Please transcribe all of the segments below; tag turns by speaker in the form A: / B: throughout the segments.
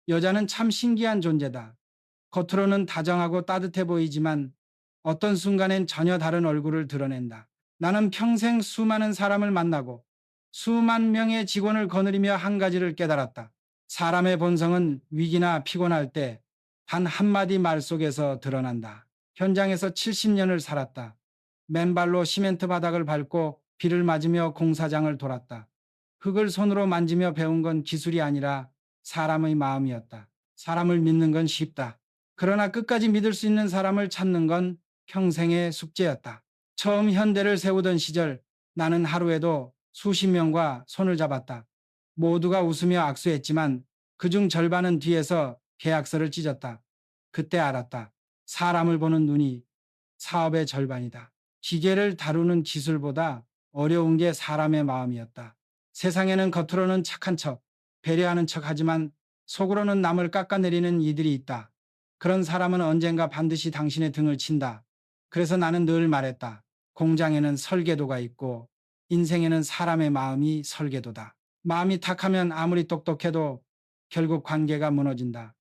A: 여자는 참 신기한 존재다. 겉으로는 다정하고 따뜻해 보이지만 어떤 순간엔 전혀 다른 얼굴을 드러낸다. 나는 평생 수많은 사람을 만나고 수만 명의 직원을 거느리며 한 가지를 깨달았다. 사람의 본성은 위기나 피곤할 때 단 한마디 말 속에서 드러난다. 현장에서 70년을 살았다. 맨발로 시멘트 바닥을 밟고 비를 맞으며 공사장을 돌았다. 흙을 손으로 만지며 배운 건 기술이 아니라 사람의 마음이었다. 사람을 믿는 건 쉽다. 그러나 끝까지 믿을 수 있는 사람을 찾는 건 평생의 숙제였다. 처음 현대를 세우던 시절 나는 하루에도 수십 명과 손을 잡았다. 모두가 웃으며 악수했지만 그중 절반은 뒤에서 계약서를 찢었다. 그때 알았다. 사람을 보는 눈이 사업의 절반이다. 기계를 다루는 기술보다 어려운 게 사람의 마음이었다. 세상에는 겉으로는 착한 척, 배려하는 척 하지만 속으로는 남을 깎아내리는 이들이 있다. 그런 사람은 언젠가 반드시 당신의 등을 친다. 그래서 나는 늘 말했다. 공장에는 설계도가 있고 인생에는 사람의 마음이 설계도다. 마음이 탁하면 아무리 똑똑해도 결국 관계가 무너진다.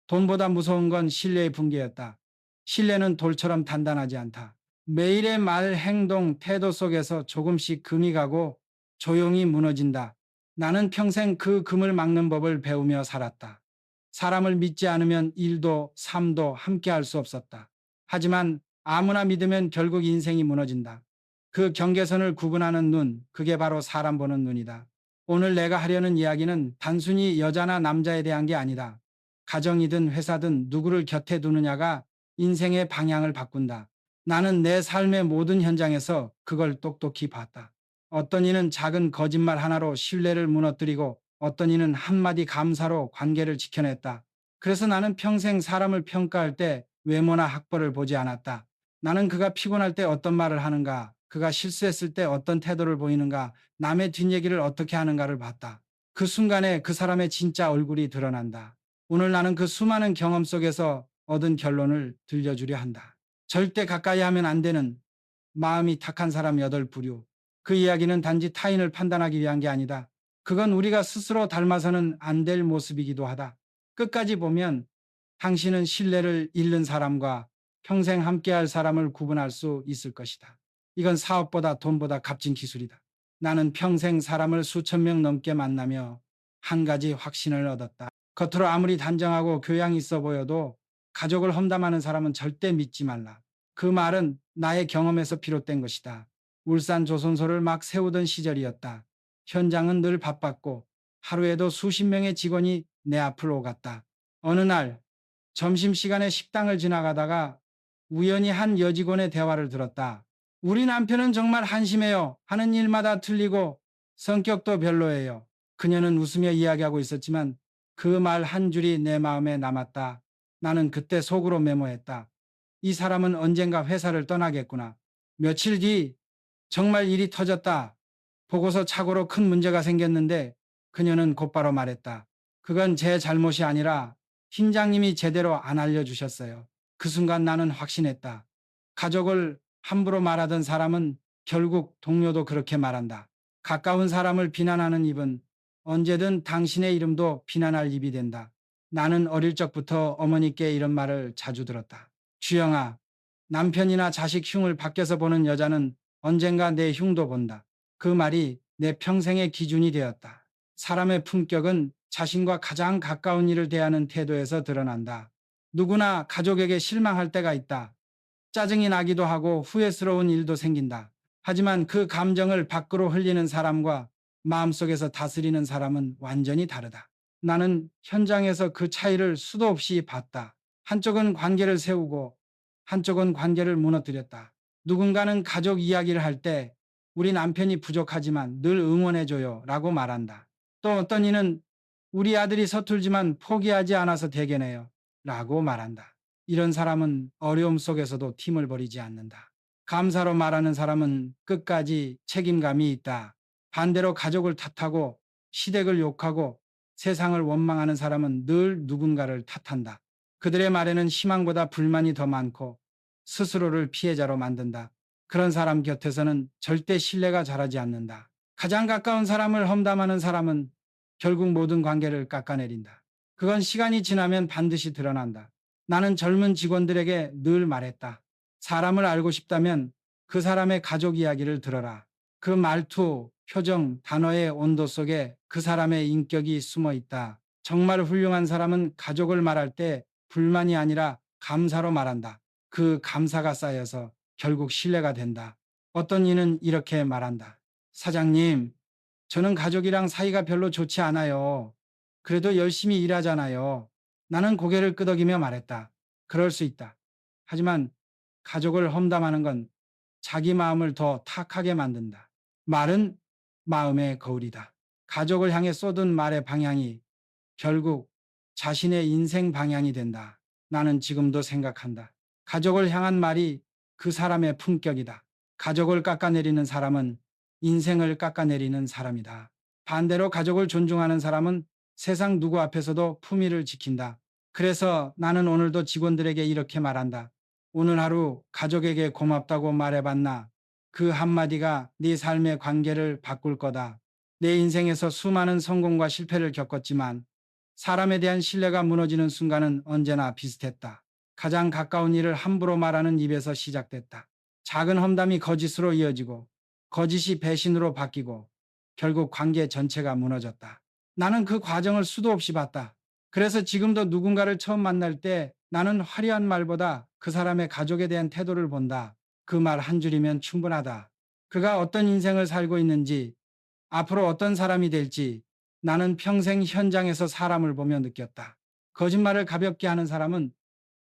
A: 돈보다 무서운 건 신뢰의 붕괴였다. 신뢰는 돌처럼 단단하지 않다. 매일의 말, 행동, 태도 속에서 조금씩 금이 가고 조용히 무너진다. 나는 평생 그 금을 막는 법을 배우며 살았다. 사람을 믿지 않으면 일도 삶도 함께 할 수 없었다. 하지만 아무나 믿으면 결국 인생이 무너진다. 그 경계선을 구분하는 눈, 그게 바로 사람 보는 눈이다. 오늘 내가 하려는 이야기는 단순히 여자나 남자에 대한 게 아니다. 가정이든 회사든 누구를 곁에 두느냐가 인생의 방향을 바꾼다. 나는 내 삶의 모든 현장에서 그걸 똑똑히 봤다. 어떤 이는 작은 거짓말 하나로 신뢰를 무너뜨리고 어떤 이는 한마디 감사로 관계를 지켜냈다. 그래서 나는 평생 사람을 평가할 때 외모나 학벌을 보지 않았다. 나는 그가 피곤할 때 어떤 말을 하는가, 그가 실수했을 때 어떤 태도를 보이는가, 남의 뒷얘기를 어떻게 하는가를 봤다. 그 순간에 그 사람의 진짜 얼굴이 드러난다. 오늘 나는 그 수많은 경험 속에서 얻은 결론을 들려주려 한다. 절대 가까이 하면 안 되는 마음이 탁한 사람 8부류. 그 이야기는 단지 타인을 판단하기 위한 게 아니다. 그건 우리가 스스로 닮아서는 안 될 모습이기도 하다. 끝까지 보면 당신은 신뢰를 잃는 사람과 평생 함께할 사람을 구분할 수 있을 것이다. 이건 사업보다 돈보다 값진 기술이다. 나는 평생 사람을 수천 명 넘게 만나며 한 가지 확신을 얻었다. 겉으로 아무리 단정하고 교양 있어 보여도 가족을 험담하는 사람은 절대 믿지 말라. 그 말은 나의 경험에서 비롯된 것이다. 울산 조선소를 막 세우던 시절이었다. 현장은 늘 바빴고 하루에도 수십 명의 직원이 내 앞을 오갔다. 어느 날 점심시간에 식당을 지나가다가 우연히 한 여직원의 대화를 들었다. 우리 남편은 정말 한심해요. 하는 일마다 틀리고 성격도 별로예요. 그녀는 웃으며 이야기하고 있었지만 그 말 한 줄이 내 마음에 남았다. 나는 그때 속으로 메모했다. 이 사람은 언젠가 회사를 떠나겠구나. 며칠 뒤 정말 일이 터졌다. 보고서 착오로 큰 문제가 생겼는데 그녀는 곧바로 말했다. 그건 제 잘못이 아니라 팀장님이 제대로 안 알려주셨어요. 그 순간 나는 확신했다. 가족을 함부로 말하던 사람은 결국 동료도 그렇게 말한다. 가까운 사람을 비난하는 입은 언제든 당신의 이름도 비난할 입이 된다. 나는 어릴 적부터 어머니께 이런 말을 자주 들었다. 주영아, 남편이나 자식 흉을 밖에서 보는 여자는 언젠가 내 흉도 본다. 그 말이 내 평생의 기준이 되었다. 사람의 품격은 자신과 가장 가까운 이를 대하는 태도에서 드러난다. 누구나 가족에게 실망할 때가 있다. 짜증이 나기도 하고 후회스러운 일도 생긴다. 하지만 그 감정을 밖으로 흘리는 사람과 마음속에서 다스리는 사람은 완전히 다르다. 나는 현장에서 그 차이를 수도 없이 봤다. 한쪽은 관계를 세우고 한쪽은 관계를 무너뜨렸다. 누군가는 가족 이야기를 할 때 우리 남편이 부족하지만 늘 응원해줘요 라고 말한다. 또 어떤 이는 우리 아들이 서툴지만 포기하지 않아서 대견해요 라고 말한다. 이런 사람은 어려움 속에서도 팀을 버리지 않는다. 감사로 말하는 사람은 끝까지 책임감이 있다. 반대로 가족을 탓하고 시댁을 욕하고 세상을 원망하는 사람은 늘 누군가를 탓한다. 그들의 말에는 희망보다 불만이 더 많고 스스로를 피해자로 만든다. 그런 사람 곁에서는 절대 신뢰가 자라지 않는다. 가장 가까운 사람을 험담하는 사람은 결국 모든 관계를 깎아내린다. 그건 시간이 지나면 반드시 드러난다. 나는 젊은 직원들에게 늘 말했다. 사람을 알고 싶다면 그 사람의 가족 이야기를 들어라. 그 말투, 표정, 단어의 온도 속에 그 사람의 인격이 숨어 있다. 정말 훌륭한 사람은 가족을 말할 때 불만이 아니라 감사로 말한다. 그 감사가 쌓여서 결국 신뢰가 된다. 어떤 이는 이렇게 말한다. 사장님, 저는 가족이랑 사이가 별로 좋지 않아요. 그래도 열심히 일하잖아요. 나는 고개를 끄덕이며 말했다. 그럴 수 있다. 하지만 가족을 험담하는 건 자기 마음을 더 탁하게 만든다. 말은 마음의 거울이다. 가족을 향해 쏟은 말의 방향이 결국 자신의 인생 방향이 된다. 나는 지금도 생각한다. 가족을 향한 말이 그 사람의 품격이다. 가족을 깎아내리는 사람은 인생을 깎아내리는 사람이다. 반대로 가족을 존중하는 사람은 세상 누구 앞에서도 품위를 지킨다. 그래서 나는 오늘도 직원들에게 이렇게 말한다. 오늘 하루 가족에게 고맙다고 말해봤나? 그 한마디가 네 삶의 관계를 바꿀 거다. 내 인생에서 수많은 성공과 실패를 겪었지만 사람에 대한 신뢰가 무너지는 순간은 언제나 비슷했다. 가장 가까운 일을 함부로 말하는 입에서 시작됐다. 작은 험담이 거짓으로 이어지고 거짓이 배신으로 바뀌고 결국 관계 전체가 무너졌다. 나는 그 과정을 수도 없이 봤다. 그래서 지금도 누군가를 처음 만날 때 나는 화려한 말보다 그 사람의 가족에 대한 태도를 본다. 그 말 한 줄이면 충분하다. 그가 어떤 인생을 살고 있는지, 앞으로 어떤 사람이 될지 나는 평생 현장에서 사람을 보며 느꼈다. 거짓말을 가볍게 하는 사람은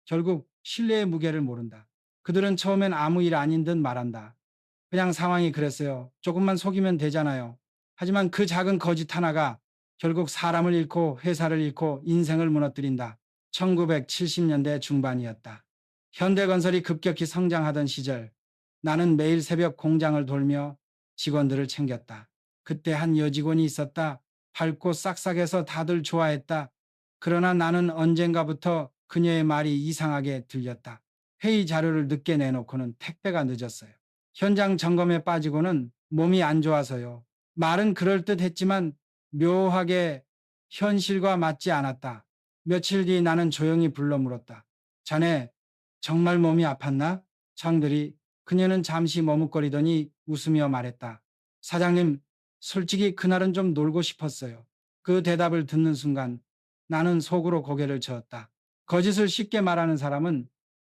A: 결국 신뢰의 무게를 모른다. 그들은 처음엔 아무 일 아닌 듯 말한다. 그냥 상황이 그랬어요. 조금만 속이면 되잖아요. 하지만 그 작은 거짓 하나가 결국 사람을 잃고 회사를 잃고 인생을 무너뜨린다. 1970년대 중반이었다. 현대건설이 급격히 성장하던 시절, 나는 매일 새벽 공장을 돌며 직원들을 챙겼다. 그때 한 여직원이 있었다. 밝고 싹싹해서 다들 좋아했다. 그러나 나는 언젠가부터 그녀의 말이 이상하게 들렸다. 회의 자료를 늦게 내놓고는 택배가 늦었어요. 현장 점검에 빠지고는 몸이 안 좋아서요. 말은 그럴듯했지만 묘하게 현실과 맞지 않았다. 며칠 뒤 나는 조용히 불러 물었다. 자네 정말 몸이 아팠나? 장들이 그녀는 잠시 머뭇거리더니 웃으며 말했다. 사장님, 솔직히 그날은 좀 놀고 싶었어요. 그 대답을 듣는 순간 나는 속으로 고개를 저었다. 거짓을 쉽게 말하는 사람은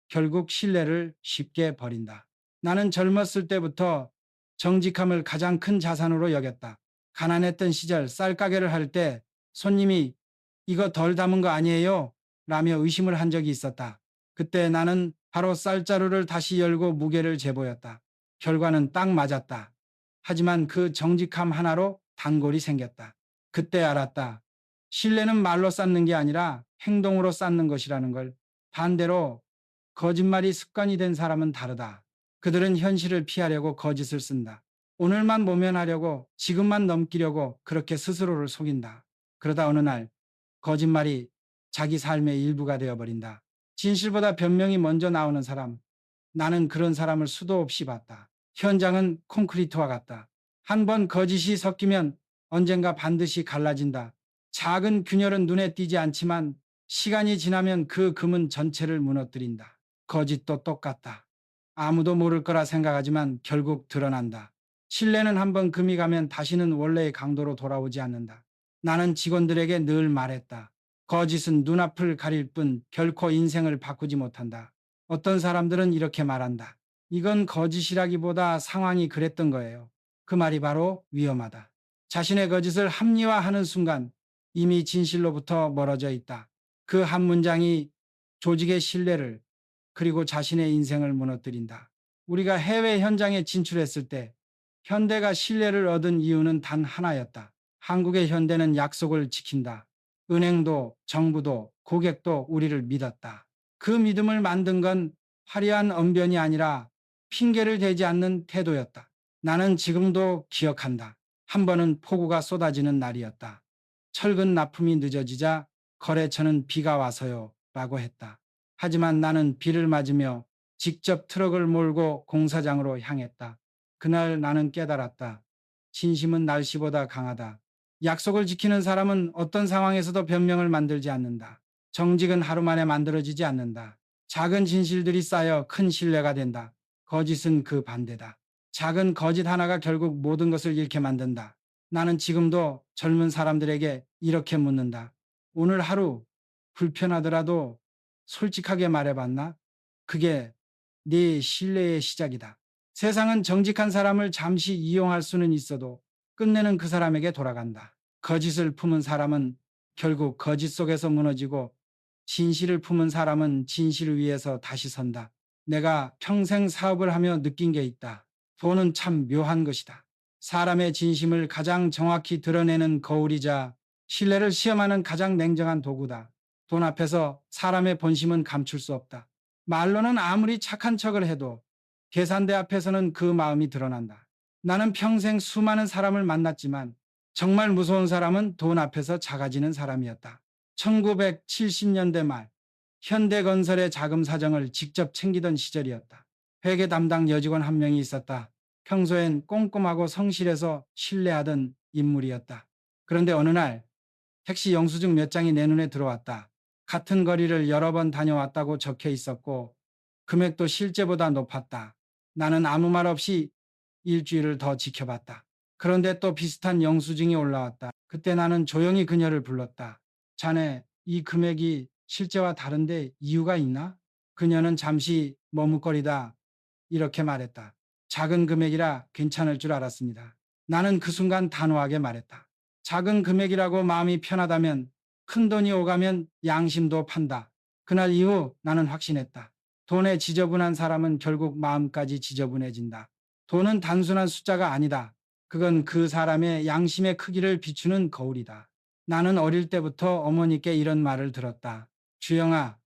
A: 결국 신뢰를 쉽게 버린다. 나는 젊었을 때부터 정직함을 가장 큰 자산으로 여겼다. 가난했던 시절 쌀가게를 할 때 손님이 이거 덜 담은 거 아니에요? 라며 의심을 한 적이 있었다. 그때 나는 바로 쌀자루를 다시 열고 무게를 재보였다. 결과는 딱 맞았다. 하지만 그 정직함 하나로 단골이 생겼다. 그때 알았다. 신뢰는 말로 쌓는 게 아니라 행동으로 쌓는 것이라는 걸. 반대로 거짓말이 습관이 된 사람은 다르다. 그들은 현실을 피하려고 거짓을 쓴다. 오늘만 모면하려고, 지금만 넘기려고 그렇게 스스로를 속인다. 그러다 어느 날 거짓말이 자기 삶의 일부가 되어버린다. 진실보다 변명이 먼저 나오는 사람, 나는 그런 사람을 수도 없이 봤다. 현장은 콘크리트와 같다. 한 번 거짓이 섞이면 언젠가 반드시 갈라진다. 작은 균열은 눈에 띄지 않지만 시간이 지나면 그 금은 전체를 무너뜨린다. 거짓도 똑같다. 아무도 모를 거라 생각하지만 결국 드러난다. 신뢰는 한번 금이 가면 다시는 원래의 강도로 돌아오지 않는다. 나는 직원들에게 늘 말했다. 거짓은 눈앞을 가릴 뿐 결코 인생을 바꾸지 못한다. 어떤 사람들은 이렇게 말한다. 이건 거짓이라기보다 상황이 그랬던 거예요. 그 말이 바로 위험하다. 자신의 거짓을 합리화하는 순간 이미 진실로부터 멀어져 있다. 그 한 문장이 조직의 신뢰를 그리고 자신의 인생을 무너뜨린다. 우리가 해외 현장에 진출했을 때 현대가 신뢰를 얻은 이유는 단 하나였다. 한국의 현대는 약속을 지킨다. 은행도 정부도 고객도 우리를 믿었다. 그 믿음을 만든 건 화려한 언변이 아니라 핑계를 대지 않는 태도였다. 나는 지금도 기억한다. 한 번은 폭우가 쏟아지는 날이었다. 철근 납품이 늦어지자 거래처는 비가 와서요 라고 했다. 하지만 나는 비를 맞으며 직접 트럭을 몰고 공사장으로 향했다. 그날 나는 깨달았다. 진심은 날씨보다 강하다. 약속을 지키는 사람은 어떤 상황에서도 변명을 만들지 않는다. 정직은 하루 만에 만들어지지 않는다. 작은 진실들이 쌓여 큰 신뢰가 된다. 거짓은 그 반대다. 작은 거짓 하나가 결국 모든 것을 잃게 만든다. 나는 지금도 젊은 사람들에게 이렇게 묻는다. 오늘 하루 불편하더라도 솔직하게 말해봤나? 그게 네 신뢰의 시작이다. 세상은 정직한 사람을 잠시 이용할 수는 있어도 끝내는 그 사람에게 돌아간다. 거짓을 품은 사람은 결국 거짓 속에서 무너지고 진실을 품은 사람은 진실을 위해서 다시 선다. 내가 평생 사업을 하며 느낀 게 있다. 돈은 참 묘한 것이다. 사람의 진심을 가장 정확히 드러내는 거울이자 신뢰를 시험하는 가장 냉정한 도구다. 돈 앞에서 사람의 본심은 감출 수 없다. 말로는 아무리 착한 척을 해도 계산대 앞에서는 그 마음이 드러난다. 나는 평생 수많은 사람을 만났지만 정말 무서운 사람은 돈 앞에서 작아지는 사람이었다. 1970년대 말 현대건설의 자금 사정을 직접 챙기던 시절이었다. 회계 담당 여직원 한 명이 있었다. 평소엔 꼼꼼하고 성실해서 신뢰하던 인물이었다. 그런데 어느 날 택시 영수증 몇 장이 내 눈에 들어왔다. 같은 거리를 여러 번 다녀왔다고 적혀 있었고 금액도 실제보다 높았다. 나는 아무 말 없이 일주일을 더 지켜봤다. 그런데 또 비슷한 영수증이 올라왔다. 그때 나는 조용히 그녀를 불렀다. 자네, 이 금액이 실제와 다른데 이유가 있나? 그녀는 잠시 머뭇거리다 이렇게 말했다. 작은 금액이라 괜찮을 줄 알았습니다. 나는 그 순간 단호하게 말했다. 작은 금액이라고 마음이 편하다면 큰 돈이 오가면 양심도 판다. 그날 이후 나는 확신했다. 돈에 지저분한 사람은 결국 마음까지 지저분해진다. 돈은 단순한 숫자가 아니다. 그건 그 사람의 양심의 크기를 비추는 거울이다. 나는 어릴 때부터 어머니께 이런 말을 들었다. 주영아,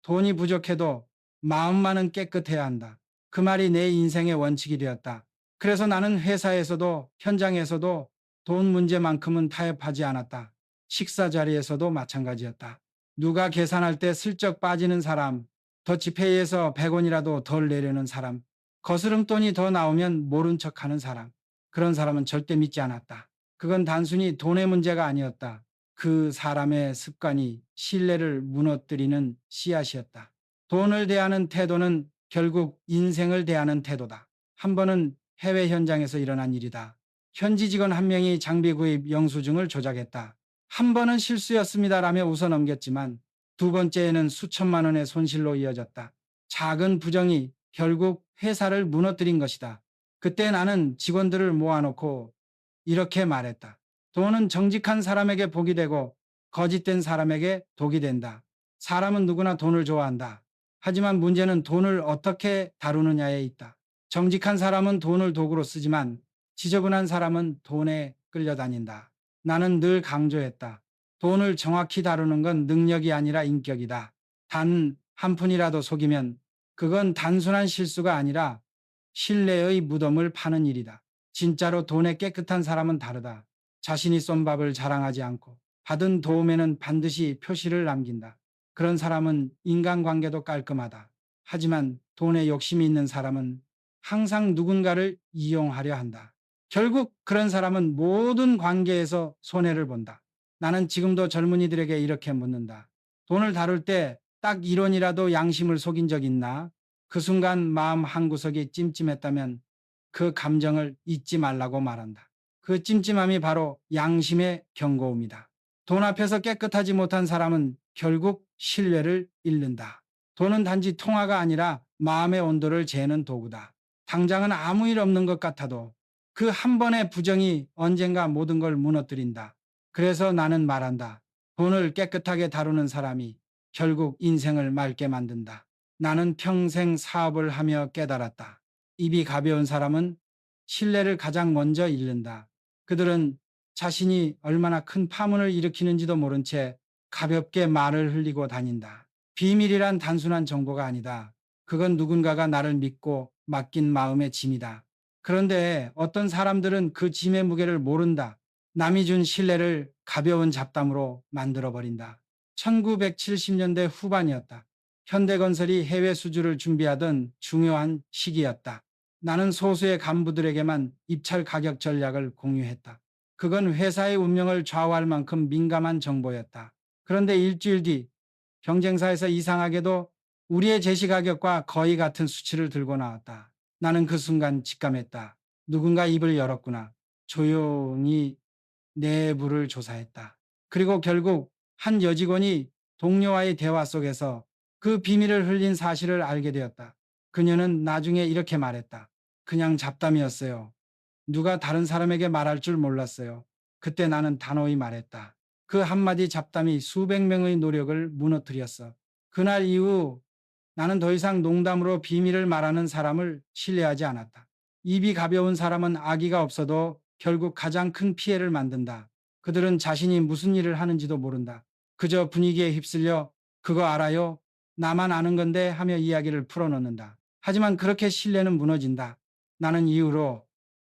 A: 돈이 부족해도 마음만은 깨끗해야 한다. 그 말이 내 인생의 원칙이 되었다. 그래서 나는 회사에서도 현장에서도 돈 문제만큼은 타협하지 않았다. 식사 자리에서도 마찬가지였다. 누가 계산할 때 슬쩍 빠지는 사람, 더치페이에서 100원이라도 덜 내려는 사람, 거스름돈이 더 나오면 모른 척하는 사람, 그런 사람은 절대 믿지 않았다. 그건 단순히 돈의 문제가 아니었다. 그 사람의 습관이 신뢰를 무너뜨리는 씨앗이었다. 돈을 대하는 태도는 결국 인생을 대하는 태도다. 한 번은 해외 현장에서 일어난 일이다. 현지 직원 한 명이 장비 구입 영수증을 조작했다. 한 번은 실수였습니다라며 웃어 넘겼지만 두 번째에는 수천만 원의 손실로 이어졌다. 작은 부정이 결국 회사를 무너뜨린 것이다. 그때 나는 직원들을 모아놓고 이렇게 말했다. 돈은 정직한 사람에게 복이 되고 거짓된 사람에게 독이 된다. 사람은 누구나 돈을 좋아한다. 하지만 문제는 돈을 어떻게 다루느냐에 있다. 정직한 사람은 돈을 도구로 쓰지만 지저분한 사람은 돈에 끌려다닌다. 나는 늘 강조했다. 돈을 정확히 다루는 건 능력이 아니라 인격이다. 단 한 푼이라도 속이면 그건 단순한 실수가 아니라 신뢰의 무덤을 파는 일이다. 진짜로 돈에 깨끗한 사람은 다르다. 자신이 쏜 밥을 자랑하지 않고 받은 도움에는 반드시 표시를 남긴다. 그런 사람은 인간관계도 깔끔하다. 하지만 돈에 욕심이 있는 사람은 항상 누군가를 이용하려 한다. 결국 그런 사람은 모든 관계에서 손해를 본다. 나는 지금도 젊은이들에게 이렇게 묻는다. 돈을 다룰 때 딱 1원이라도 양심을 속인 적 있나? 그 순간 마음 한구석이 찜찜했다면 그 감정을 잊지 말라고 말한다. 그 찜찜함이 바로 양심의 경고음이다. 돈 앞에서 깨끗하지 못한 사람은 결국 신뢰를 잃는다. 돈은 단지 통화가 아니라 마음의 온도를 재는 도구다. 당장은 아무 일 없는 것 같아도 그 한 번의 부정이 언젠가 모든 걸 무너뜨린다. 그래서 나는 말한다. 돈을 깨끗하게 다루는 사람이 결국 인생을 맑게 만든다. 나는 평생 사업을 하며 깨달았다. 입이 가벼운 사람은 신뢰를 가장 먼저 잃는다. 그들은 자신이 얼마나 큰 파문을 일으키는지도 모른 채 가볍게 말을 흘리고 다닌다. 비밀이란 단순한 정보가 아니다. 그건 누군가가 나를 믿고 맡긴 마음의 짐이다. 그런데 어떤 사람들은 그 짐의 무게를 모른다. 남이 준 신뢰를 가벼운 잡담으로 만들어버린다. 1970년대 후반이었다. 현대건설이 해외 수주를 준비하던 중요한 시기였다. 나는 소수의 간부들에게만 입찰 가격 전략을 공유했다. 그건 회사의 운명을 좌우할 만큼 민감한 정보였다. 그런데 일주일 뒤 경쟁사에서 이상하게도 우리의 제시 가격과 거의 같은 수치를 들고 나왔다. 나는 그 순간 직감했다. 누군가 입을 열었구나. 조용히 내부를 조사했다. 그리고 결국 한 여직원이 동료와의 대화 속에서 그 비밀을 흘린 사실을 알게 되었다. 그녀는 나중에 이렇게 말했다. 그냥 잡담이었어요. 누가 다른 사람에게 말할 줄 몰랐어요. 그때 나는 단호히 말했다. 그 한마디 잡담이 수백 명의 노력을 무너뜨렸어. 그날 이후 나는 더 이상 농담으로 비밀을 말하는 사람을 신뢰하지 않았다. 입이 가벼운 사람은 악의가 없어도 결국 가장 큰 피해를 만든다. 그들은 자신이 무슨 일을 하는지도 모른다. 그저 분위기에 휩쓸려 그거 알아요? 나만 아는 건데 하며 이야기를 풀어놓는다. 하지만 그렇게 신뢰는 무너진다. 나는 이후로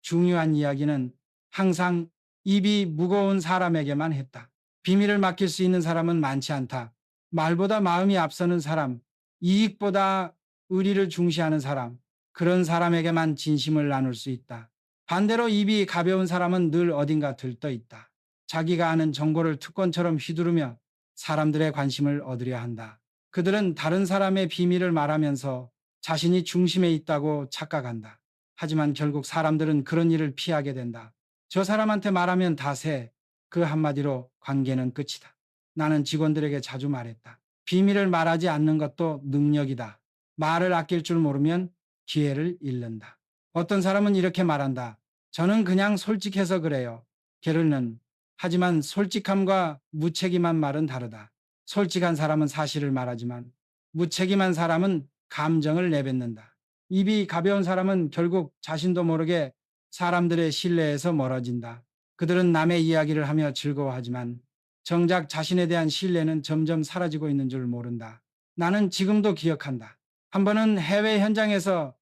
A: 중요한 이야기는 항상 입이 무거운 사람에게만 했다. 비밀을 맡길 수 있는 사람은 많지 않다. 말보다 마음이 앞서는 사람, 이익보다 의리를 중시하는 사람, 그런 사람에게만 진심을 나눌 수 있다. 반대로 입이 가벼운 사람은 늘 어딘가 들떠 있다. 자기가 아는 정보를 특권처럼 휘두르며 사람들의 관심을 얻으려 한다. 그들은 다른 사람의 비밀을 말하면서 자신이 중심에 있다고 착각한다. 하지만 결국 사람들은 그런 일을 피하게 된다. 저 사람한테 말하면 다 새. 그 한마디로 관계는 끝이다. 나는 직원들에게 자주 말했다. 비밀을 말하지 않는 것도 능력이다. 말을 아낄 줄 모르면 기회를 잃는다. 어떤 사람은 이렇게 말한다. 저는 그냥 솔직해서 그래요. 게르는 하지만 솔직함과 무책임한 말은 다르다. 솔직한 사람은 사실을 말하지만 무책임한 사람은 감정을 내뱉는다. 입이 가벼운 사람은 결국 자신도 모르게 사람들의 신뢰에서 멀어진다. 그들은 남의 이야기를 하며 즐거워하지만 정작 자신에 대한 신뢰는 점점 사라지고 있는 줄 모른다. 나는 지금도 기억한다. 한 번은 해외 현장에서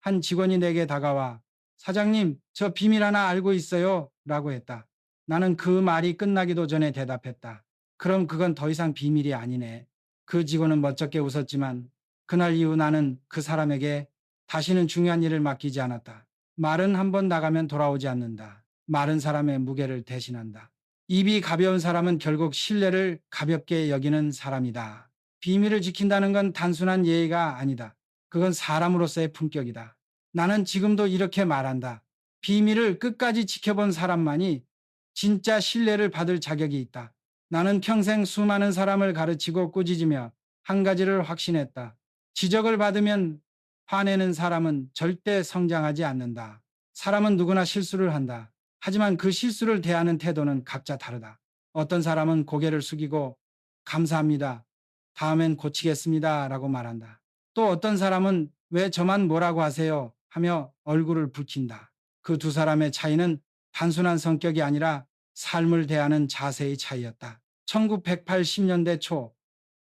A: 한 직원이 내게 다가와 사장님, 저 비밀 하나 알고 있어요. 라고 했다. 나는 그 말이 끝나기도 전에 대답했다. 그럼 그건 더 이상 비밀이 아니네. 그 직원은 멋쩍게 웃었지만 그날 이후 나는 그 사람에게 다시는 중요한 일을 맡기지 않았다. 말은 한 번 나가면 돌아오지 않는다. 마른 사람의 무게를 대신한다. 입이 가벼운 사람은 결국 신뢰를 가볍게 여기는 사람이다. 비밀을 지킨다는 건 단순한 예의가 아니다. 그건 사람으로서의 품격이다. 나는 지금도 이렇게 말한다. 비밀을 끝까지 지켜본 사람만이 진짜 신뢰를 받을 자격이 있다. 나는 평생 수많은 사람을 가르치고 꾸짖으며 한 가지를 확신했다. 지적을 받으면 화내는 사람은 절대 성장하지 않는다. 사람은 누구나 실수를 한다. 하지만 그 실수를 대하는 태도는 각자 다르다. 어떤 사람은 고개를 숙이고 감사합니다. 다음엔 고치겠습니다. 라고 말한다. 또 어떤 사람은 왜 저만 뭐라고 하세요? 하며 얼굴을 붉힌다. 그 두 사람의 차이는 단순한 성격이 아니라 삶을 대하는 자세의 차이였다. 1980년대 초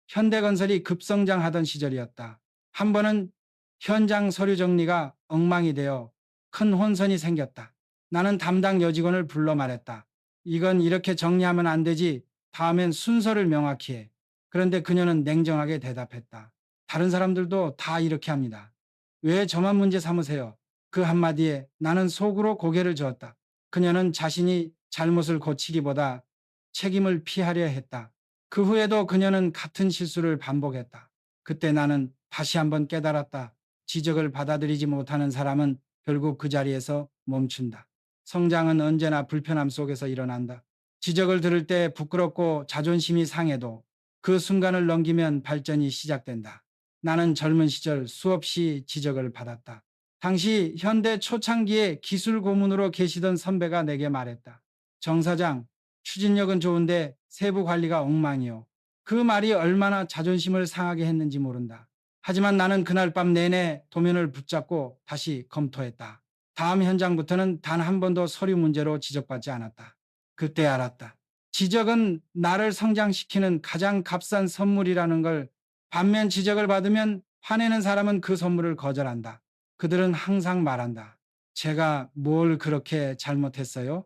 A: 현대건설이 급성장하던 시절이었다. 한 번은 현장 서류 정리가 엉망이 되어 큰 혼선이 생겼다. 나는 담당 여직원을 불러 말했다. 이건 이렇게 정리하면 안 되지. 다음엔 순서를 명확히 해. 그런데 그녀는 냉정하게 대답했다. 다른 사람들도 다 이렇게 합니다. 왜 저만 문제 삼으세요? 그 한마디에 나는 속으로 고개를 저었다. 그녀는 자신이 잘못을 고치기보다 책임을 피하려 했다. 그 후에도 그녀는 같은 실수를 반복했다. 그때 나는 다시 한번 깨달았다. 지적을 받아들이지 못하는 사람은 결국 그 자리에서 멈춘다. 성장은 언제나 불편함 속에서 일어난다. 지적을 들을 때 부끄럽고 자존심이 상해도 그 순간을 넘기면 발전이 시작된다. 나는 젊은 시절 수없이 지적을 받았다. 당시 현대 초창기에 기술 고문으로 계시던 선배가 내게 말했다. 정 사장, 추진력은 좋은데 세부 관리가 엉망이요. 그 말이 얼마나 자존심을 상하게 했는지 모른다. 하지만 나는 그날 밤 내내 도면을 붙잡고 다시 검토했다. 다음 현장부터는 단 한 번도 서류 문제로 지적받지 않았다. 그때 알았다. 지적은 나를 성장시키는 가장 값싼 선물이라는 걸. 반면 지적을 받으면 화내는 사람은 그 선물을 거절한다. 그들은 항상 말한다. 제가 뭘 그렇게 잘못했어요?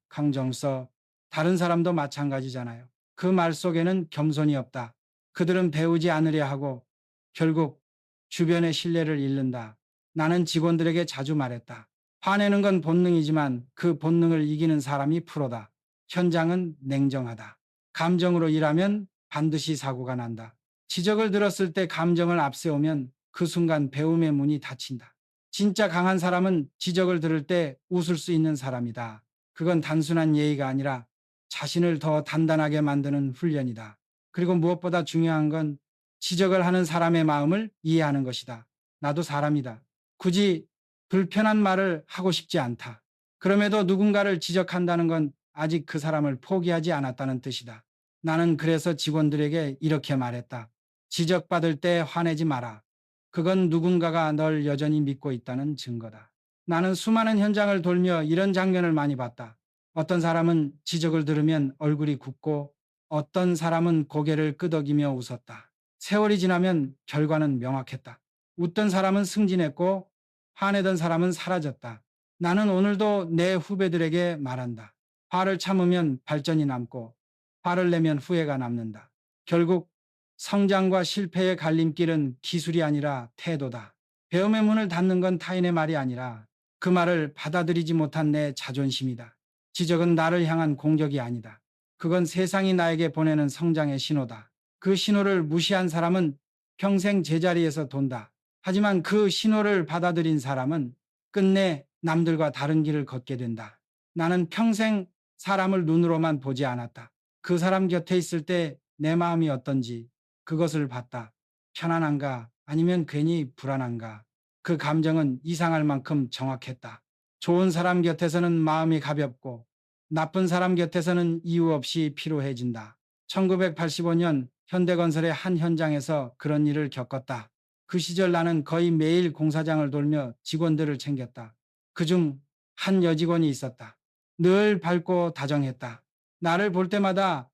A: 강정서. 다른 사람도 마찬가지잖아요. 그 말 속에는 겸손이 없다. 그들은 배우지 않으려 하고 결국 주변의 신뢰를 잃는다. 나는 직원들에게 자주 말했다. 화내는 건 본능이지만 그 본능을 이기는 사람이 프로다. 현장은 냉정하다. 감정으로 일하면 반드시 사고가 난다. 지적을 들었을 때 감정을 앞세우면 그 순간 배움의 문이 닫힌다. 진짜 강한 사람은 지적을 들을 때 웃을 수 있는 사람이다. 그건 단순한 예의가 아니라 자신을 더 단단하게 만드는 훈련이다. 그리고 무엇보다 중요한 건 지적을 하는 사람의 마음을 이해하는 것이다. 나도 사람이다. 굳이 불편한 말을 하고 싶지 않다. 그럼에도 누군가를 지적한다는 건 아직 그 사람을 포기하지 않았다는 뜻이다. 나는 그래서 직원들에게 이렇게 말했다. 지적받을 때 화내지 마라. 그건 누군가가 널 여전히 믿고 있다는 증거다. 나는 수많은 현장을 돌며 이런 장면을 많이 봤다. 어떤 사람은 지적을 들으면 얼굴이 굽고 어떤 사람은 고개를 끄덕이며 웃었다. 세월이 지나면 결과는 명확했다. 웃던 사람은 승진했고 화내던 사람은 사라졌다. 나는 오늘도 내 후배들에게 말한다. 화를 참으면 발전이 남고 화를 내면 후회가 남는다. 결국 성장과 실패의 갈림길은 기술이 아니라 태도다. 배움의 문을 닫는 건 타인의 말이 아니라 그 말을 받아들이지 못한 내 자존심이다. 지적은 나를 향한 공격이 아니다. 그건 세상이 나에게 보내는 성장의 신호다. 그 신호를 무시한 사람은 평생 제자리에서 돈다. 하지만 그 신호를 받아들인 사람은 끝내 남들과 다른 길을 걷게 된다. 나는 평생 사람을 눈으로만 보지 않았다. 그 사람 곁에 있을 때 내 마음이 어떤지 그것을 봤다. 편안한가 아니면 괜히 불안한가. 그 감정은 이상할 만큼 정확했다. 좋은 사람 곁에서는 마음이 가볍고 나쁜 사람 곁에서는 이유 없이 피로해진다. 1985년 현대건설의 한 현장에서 그런 일을 겪었다. 그 시절 나는 거의 매일 공사장을 돌며 직원들을 챙겼다. 그중 한 여직원이 있었다. 늘 밝고 다정했다. 나를 볼 때마다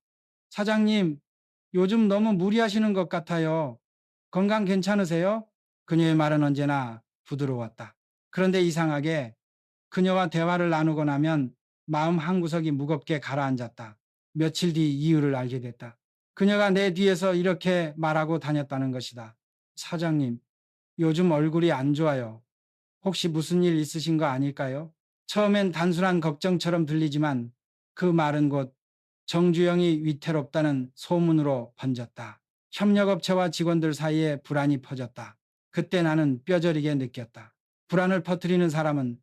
A: 사장님, 요즘 너무 무리하시는 것 같아요. 건강 괜찮으세요? 그녀의 말은 언제나 부드러웠다. 그런데 이상하게 그녀와 대화를 나누고 나면 마음 한구석이 무겁게 가라앉았다. 며칠 뒤 이유를 알게 됐다. 그녀가 내 뒤에서 이렇게 말하고 다녔다는 것이다. 사장님, 요즘 얼굴이 안 좋아요. 혹시 무슨 일 있으신 거 아닐까요? 처음엔 단순한 걱정처럼 들리지만 그 말은 곧 정주영이 위태롭다는 소문으로 번졌다. 협력업체와 직원들 사이에 불안이 퍼졌다. 그때 나는 뼈저리게 느꼈다. 불안을 퍼뜨리는 사람은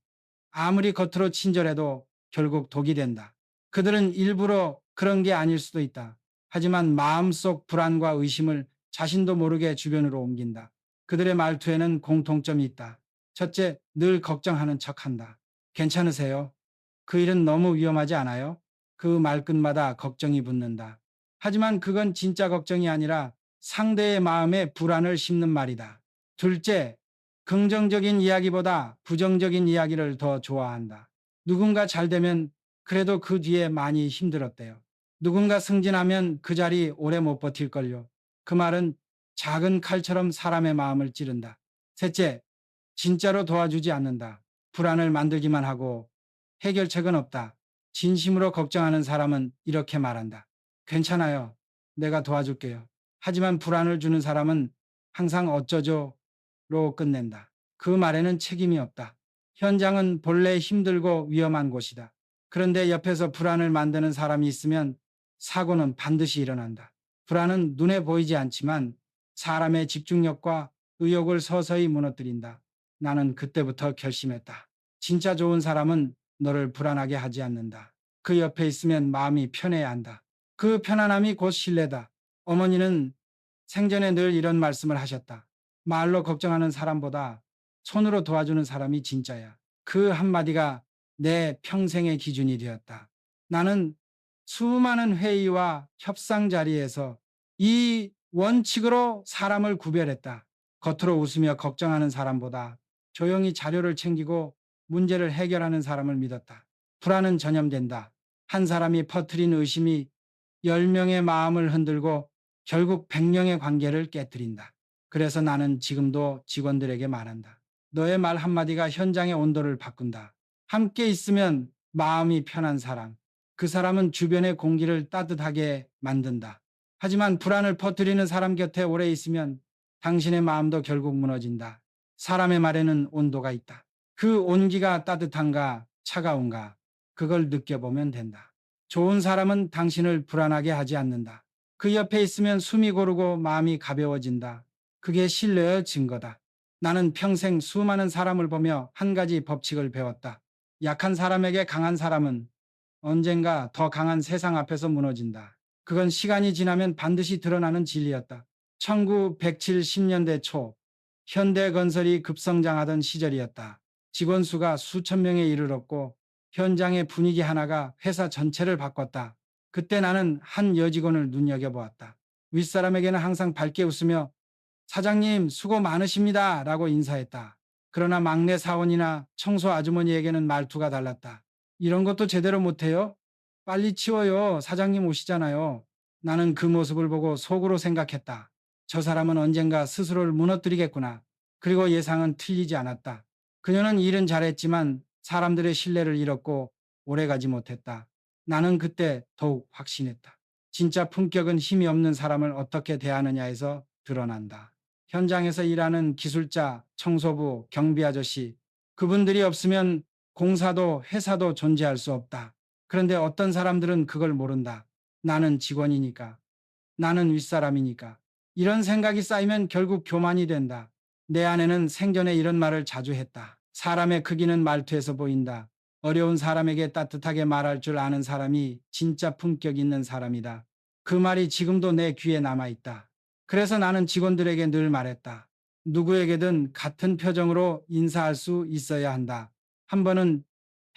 A: 아무리 겉으로 친절해도 결국 독이 된다. 그들은 일부러 그런 게 아닐 수도 있다. 하지만 마음속 불안과 의심을 자신도 모르게 주변으로 옮긴다. 그들의 말투에는 공통점이 있다. 첫째, 늘 걱정하는 척한다. 괜찮으세요? 그 일은 너무 위험하지 않아요? 그 말끝마다 걱정이 붙는다. 하지만 그건 진짜 걱정이 아니라 상대의 마음에 불안을 심는 말이다. 둘째, 긍정적인 이야기보다 부정적인 이야기를 더 좋아한다. 누군가 잘 되면 그래도 그 뒤에 많이 힘들었대요. 누군가 승진하면 그 자리 오래 못 버틸걸요. 그 말은 작은 칼처럼 사람의 마음을 찌른다. 셋째, 진짜로 도와주지 않는다. 불안을 만들기만 하고 해결책은 없다. 진심으로 걱정하는 사람은 이렇게 말한다. 괜찮아요. 내가 도와줄게요. 하지만 불안을 주는 사람은 항상 어쩌죠로 끝낸다. 그 말에는 책임이 없다. 현장은 본래 힘들고 위험한 곳이다. 그런데 옆에서 불안을 만드는 사람이 있으면 사고는 반드시 일어난다. 불안은 눈에 보이지 않지만 사람의 집중력과 의욕을 서서히 무너뜨린다. 나는 그때부터 결심했다. 진짜 좋은 사람은 너를 불안하게 하지 않는다. 그 옆에 있으면 마음이 편해야 한다. 그 편안함이 곧 신뢰다. 어머니는 생전에 늘 이런 말씀을 하셨다. 말로 걱정하는 사람보다 손으로 도와주는 사람이 진짜야. 그 한마디가 내 평생의 기준이 되었다. 나는 수많은 회의와 협상 자리에서 이 원칙으로 사람을 구별했다. 겉으로 웃으며 걱정하는 사람보다 조용히 자료를 챙기고 문제를 해결하는 사람을 믿었다. 불안은 전염된다. 한 사람이 퍼뜨린 의심이 10명의 마음을 흔들고 결국 100명의 관계를 깨뜨린다. 그래서 나는 지금도 직원들에게 말한다. 너의 말 한마디가 현장의 온도를 바꾼다. 함께 있으면 마음이 편한 사람. 그 사람은 주변의 공기를 따뜻하게 만든다. 하지만 불안을 퍼뜨리는 사람 곁에 오래 있으면 당신의 마음도 결국 무너진다. 사람의 말에는 온도가 있다. 그 온기가 따뜻한가 차가운가 그걸 느껴보면 된다. 좋은 사람은 당신을 불안하게 하지 않는다. 그 옆에 있으면 숨이 고르고 마음이 가벼워진다. 그게 신뢰의 증거다. 나는 평생 수많은 사람을 보며 한 가지 법칙을 배웠다. 약한 사람에게 강한 사람은 언젠가 더 강한 세상 앞에서 무너진다. 그건 시간이 지나면 반드시 드러나는 진리였다. 1970년대 초 현대건설이 급성장하던 시절이었다. 직원 수가 수천 명에 이르렀고 현장의 분위기 하나가 회사 전체를 바꿨다. 그때 나는 한 여직원을 눈여겨보았다. 윗사람에게는 항상 밝게 웃으며 사장님 수고 많으십니다 라고 인사했다. 그러나 막내 사원이나 청소 아주머니에게는 말투가 달랐다. 이런 것도 제대로 못해요? 빨리 치워요. 사장님 오시잖아요. 나는 그 모습을 보고 속으로 생각했다. 저 사람은 언젠가 스스로를 무너뜨리겠구나. 그리고 예상은 틀리지 않았다. 그녀는 일은 잘했지만 사람들의 신뢰를 잃었고 오래가지 못했다. 나는 그때 더욱 확신했다. 진짜 품격은 힘이 없는 사람을 어떻게 대하느냐에서 드러난다. 현장에서 일하는 기술자, 청소부, 경비 아저씨, 그분들이 없으면 공사도 회사도 존재할 수 없다. 그런데 어떤 사람들은 그걸 모른다. 나는 직원이니까. 나는 윗사람이니까. 이런 생각이 쌓이면 결국 교만이 된다. 내 아내는 생전에 이런 말을 자주 했다. 사람의 크기는 말투에서 보인다. 어려운 사람에게 따뜻하게 말할 줄 아는 사람이 진짜 품격 있는 사람이다. 그 말이 지금도 내 귀에 남아있다. 그래서 나는 직원들에게 늘 말했다. 누구에게든 같은 표정으로 인사할 수 있어야 한다. 한 번은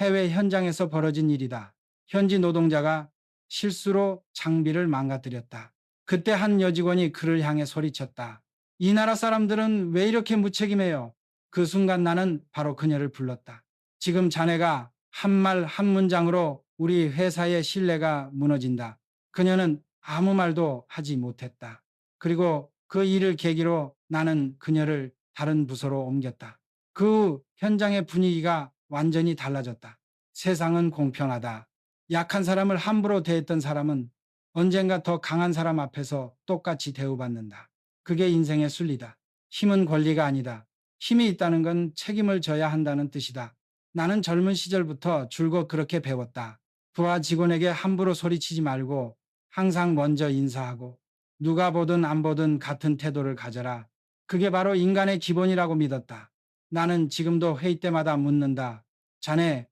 A: 해외 현장에서 벌어진 일이다. 현지 노동자가 실수로 장비를 망가뜨렸다. 그때 한 여직원이 그를 향해 소리쳤다. 이 나라 사람들은 왜 이렇게 무책임해요? 그 순간 나는 바로 그녀를 불렀다. 지금 자네가 한 말 한 문장으로 우리 회사의 신뢰가 무너진다. 그녀는 아무 말도 하지 못했다. 그리고 그 일을 계기로 나는 그녀를 다른 부서로 옮겼다. 그 후 현장의 분위기가 완전히 달라졌다. 세상은 공평하다. 약한 사람을 함부로 대했던 사람은 언젠가 더 강한 사람 앞에서 똑같이 대우받는다. 그게 인생의 순리다. 힘은 권리가 아니다. 힘이 있다는 건 책임을 져야 한다는 뜻이다. 나는 젊은 시절부터 줄곧 그렇게 배웠다. 부하 직원에게 함부로 소리치지 말고 항상 먼저 인사하고 누가 보든 안 보든 같은 태도를 가져라. 그게 바로 인간의 기본이라고 믿었다. 나는 지금도 회의 때마다 묻는다. 자네,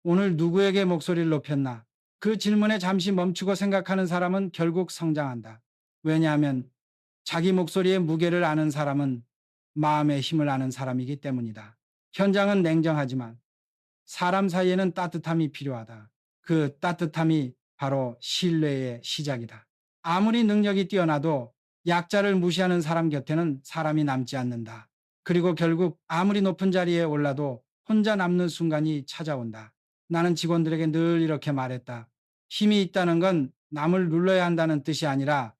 A: 오늘 누구에게 목소리를 높였나? 그 질문에 잠시 멈추고 생각하는 사람은 결국 성장한다. 왜냐하면 자기 목소리의 무게를 아는 사람은 마음의 힘을 아는 사람이기 때문이다. 현장은 냉정하지만 사람 사이에는 따뜻함이 필요하다. 그 따뜻함이 바로 신뢰의 시작이다. 아무리 능력이 뛰어나도 약자를 무시하는 사람 곁에는 사람이 남지 않는다. 그리고 결국 아무리 높은 자리에 올라도 혼자 남는 순간이 찾아온다. 나는 직원들에게 늘 이렇게 말했다. 힘이 있다는 건 남을 눌러야 한다는 뜻이 아니라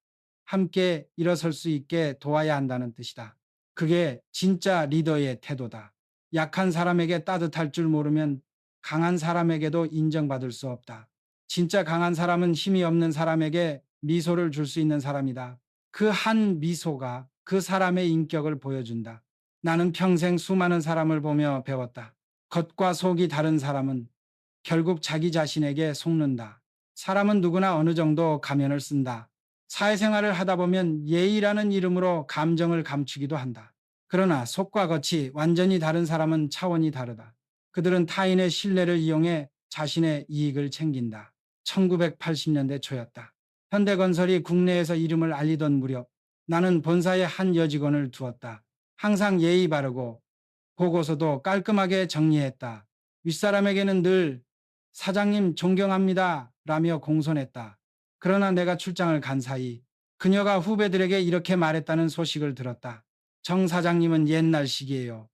A: 함께 일어설 수 있게 도와야 한다는 뜻이다. 그게 진짜 리더의 태도다. 약한 사람에게 따뜻할 줄 모르면 강한 사람에게도 인정받을 수 없다. 진짜 강한 사람은 힘이 없는 사람에게 미소를 줄 수 있는 사람이다. 그 한 미소가 그 사람의 인격을 보여준다. 나는 평생 수많은 사람을 보며 배웠다. 겉과 속이 다른 사람은 결국 자기 자신에게 속는다. 사람은 누구나 어느 정도 가면을 쓴다. 사회생활을 하다 보면 예의라는 이름으로 감정을 감추기도 한다. 그러나 속과 겉이 완전히 다른 사람은 차원이 다르다. 그들은 타인의 신뢰를 이용해 자신의 이익을 챙긴다. 1980년대 초였다. 현대건설이 국내에서 이름을 알리던 무렵 나는 본사에 한 여직원을 두었다. 항상 예의 바르고 보고서도 깔끔하게 정리했다. 윗사람에게는 늘 사장님 존경합니다 라며 공손했다. 그러나 내가 출장을 간 사이 그녀가 후배들에게 이렇게 말했다는 소식을 들었다. 정 사장님은 옛날식이에요.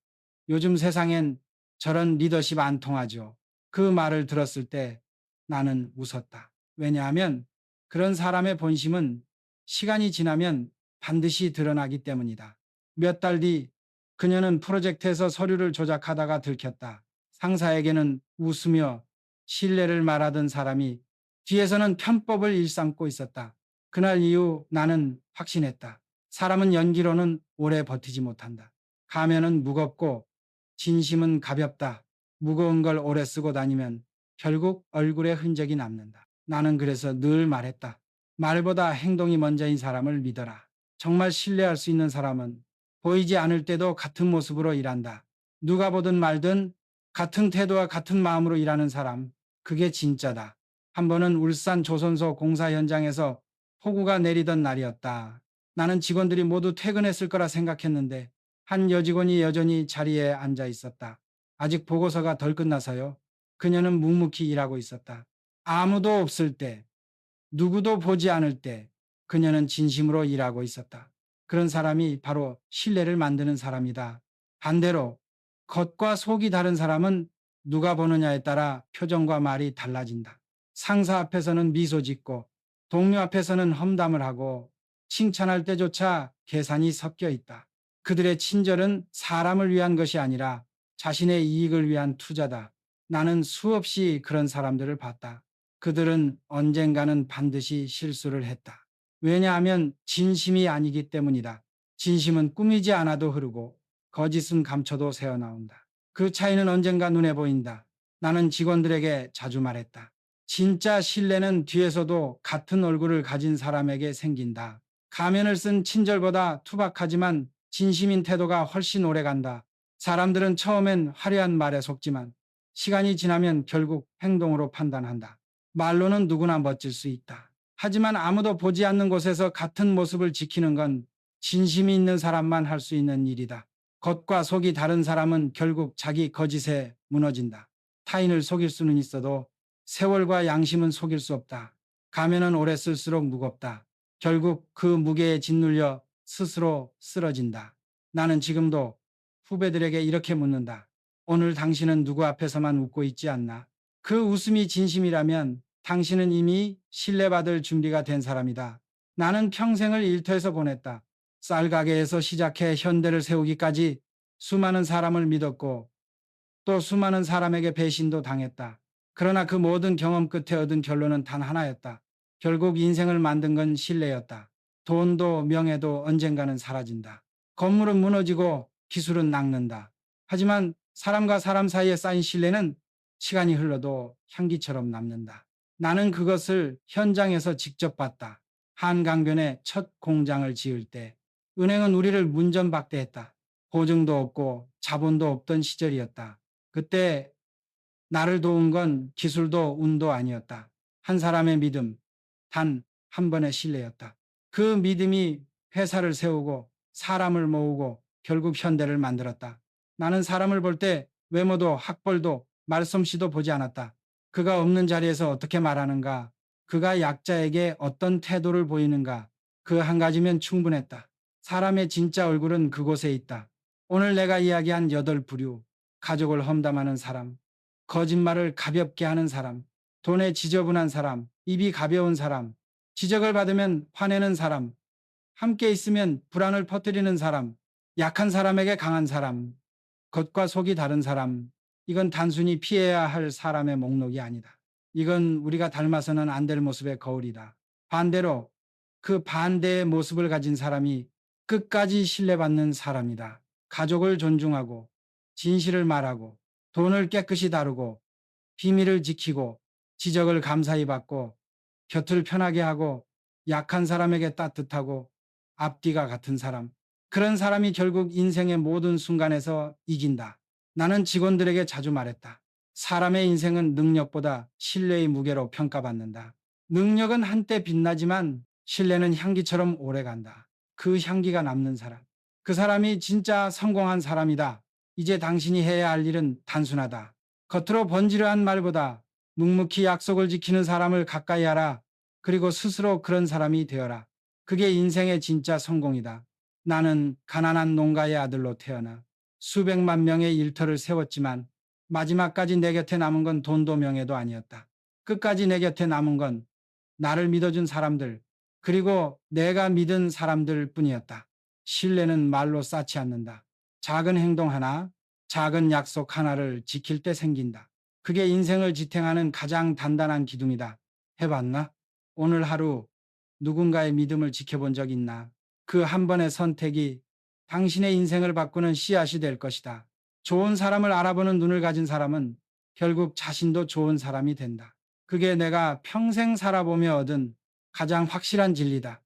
A: 요즘 세상엔 저런 리더십 안 통하죠. 그 말을 들었을 때 나는 웃었다. 왜냐하면 그런 사람의 본심은 시간이 지나면 반드시 드러나기 때문이다. 몇 달 뒤 그녀는 프로젝트에서 서류를 조작하다가 들켰다. 상사에게는 웃으며 신뢰를 말하던 사람이 뒤에서는 편법을 일삼고 있었다. 그날 이후 나는 확신했다. 사람은 연기로는 오래 버티지 못한다. 가면은 무겁고 진심은 가볍다. 무거운 걸 오래 쓰고 다니면 결국 얼굴에 흔적이 남는다. 나는 그래서 늘 말했다. 말보다 행동이 먼저인 사람을 믿어라. 정말 신뢰할 수 있는 사람은 보이지 않을 때도 같은 모습으로 일한다. 누가 보든 말든 같은 태도와 같은 마음으로 일하는 사람, 그게 진짜다. 한 번은 울산 조선소 공사 현장에서 폭우가 내리던 날이었다. 나는 직원들이 모두 퇴근했을 거라 생각했는데 한 여직원이 여전히 자리에 앉아 있었다. 아직 보고서가 덜 끝나서요. 그녀는 묵묵히 일하고 있었다. 아무도 없을 때, 누구도 보지 않을 때 그녀는 진심으로 일하고 있었다. 그런 사람이 바로 신뢰를 만드는 사람이다. 반대로 겉과 속이 다른 사람은 누가 보느냐에 따라 표정과 말이 달라진다. 상사 앞에서는 미소 짓고 동료 앞에서는 험담을 하고 칭찬할 때조차 계산이 섞여 있다. 그들의 친절은 사람을 위한 것이 아니라 자신의 이익을 위한 투자다. 나는 수없이 그런 사람들을 봤다. 그들은 언젠가는 반드시 실수를 했다. 왜냐하면 진심이 아니기 때문이다. 진심은 꾸미지 않아도 흐르고 거짓은 감춰도 새어나온다. 그 차이는 언젠가 눈에 보인다. 나는 직원들에게 자주 말했다. 진짜 신뢰는 뒤에서도 같은 얼굴을 가진 사람에게 생긴다. 가면을 쓴 친절보다 투박하지만 진심인 태도가 훨씬 오래 간다. 사람들은 처음엔 화려한 말에 속지만 시간이 지나면 결국 행동으로 판단한다. 말로는 누구나 멋질 수 있다. 하지만 아무도 보지 않는 곳에서 같은 모습을 지키는 건 진심이 있는 사람만 할 수 있는 일이다. 겉과 속이 다른 사람은 결국 자기 거짓에 무너진다. 타인을 속일 수는 있어도 세월과 양심은 속일 수 없다. 가면은 오래 쓸수록 무겁다. 결국 그 무게에 짓눌려 스스로 쓰러진다. 나는 지금도 후배들에게 이렇게 묻는다. 오늘 당신은 누구 앞에서만 웃고 있지 않나? 그 웃음이 진심이라면 당신은 이미 신뢰받을 준비가 된 사람이다. 나는 평생을 일터에서 보냈다. 쌀가게에서 시작해 현대를 세우기까지 수많은 사람을 믿었고 또 수많은 사람에게 배신도 당했다. 그러나 그 모든 경험 끝에 얻은 결론은 단 하나였다. 결국 인생을 만든 건 신뢰였다. 돈도 명예도 언젠가는 사라진다. 건물은 무너지고 기술은 낡는다. 하지만 사람과 사람 사이에 쌓인 신뢰는 시간이 흘러도 향기처럼 남는다. 나는 그것을 현장에서 직접 봤다. 한강변에 첫 공장을 지을 때 은행은 우리를 문전박대했다. 보증도 없고 자본도 없던 시절이었다. 그때 나를 도운 건 기술도 운도 아니었다. 한 사람의 믿음, 단 한 번의 신뢰였다. 그 믿음이 회사를 세우고 사람을 모으고 결국 현대를 만들었다. 나는 사람을 볼 때 외모도 학벌도 말솜씨도 보지 않았다. 그가 없는 자리에서 어떻게 말하는가, 그가 약자에게 어떤 태도를 보이는가, 그 한 가지면 충분했다. 사람의 진짜 얼굴은 그곳에 있다. 오늘 내가 이야기한 8부류, 가족을 험담하는 사람, 거짓말을 가볍게 하는 사람, 돈에 지저분한 사람, 입이 가벼운 사람, 지적을 받으면 화내는 사람, 함께 있으면 불안을 퍼뜨리는 사람, 약한 사람에게 강한 사람, 겉과 속이 다른 사람, 이건 단순히 피해야 할 사람의 목록이 아니다. 이건 우리가 닮아서는 안 될 모습의 거울이다. 반대로 그 반대의 모습을 가진 사람이 끝까지 신뢰받는 사람이다. 가족을 존중하고 진실을 말하고 돈을 깨끗이 다루고 비밀을 지키고 지적을 감사히 받고 곁을 편하게 하고 약한 사람에게 따뜻하고 앞뒤가 같은 사람. 그런 사람이 결국 인생의 모든 순간에서 이긴다. 나는 직원들에게 자주 말했다. 사람의 인생은 능력보다 신뢰의 무게로 평가받는다. 능력은 한때 빛나지만 신뢰는 향기처럼 오래간다. 그 향기가 남는 사람. 그 사람이 진짜 성공한 사람이다. 이제 당신이 해야 할 일은 단순하다. 겉으로 번지르한 말보다 묵묵히 약속을 지키는 사람을 가까이 하라. 그리고 스스로 그런 사람이 되어라. 그게 인생의 진짜 성공이다. 나는 가난한 농가의 아들로 태어나 수백만 명의 일터를 세웠지만 마지막까지 내 곁에 남은 건 돈도 명예도 아니었다. 끝까지 내 곁에 남은 건 나를 믿어준 사람들, 그리고 내가 믿은 사람들 뿐이었다. 신뢰는 말로 쌓지 않는다. 작은 행동 하나, 작은 약속 하나를 지킬 때 생긴다. 그게 인생을 지탱하는 가장 단단한 기둥이다. 해봤나? 오늘 하루 누군가의 믿음을 지켜본 적 있나? 그 한 번의 선택이 당신의 인생을 바꾸는 씨앗이 될 것이다. 좋은 사람을 알아보는 눈을 가진 사람은 결국 자신도 좋은 사람이 된다. 그게 내가 평생 살아보며 얻은 가장 확실한 진리다.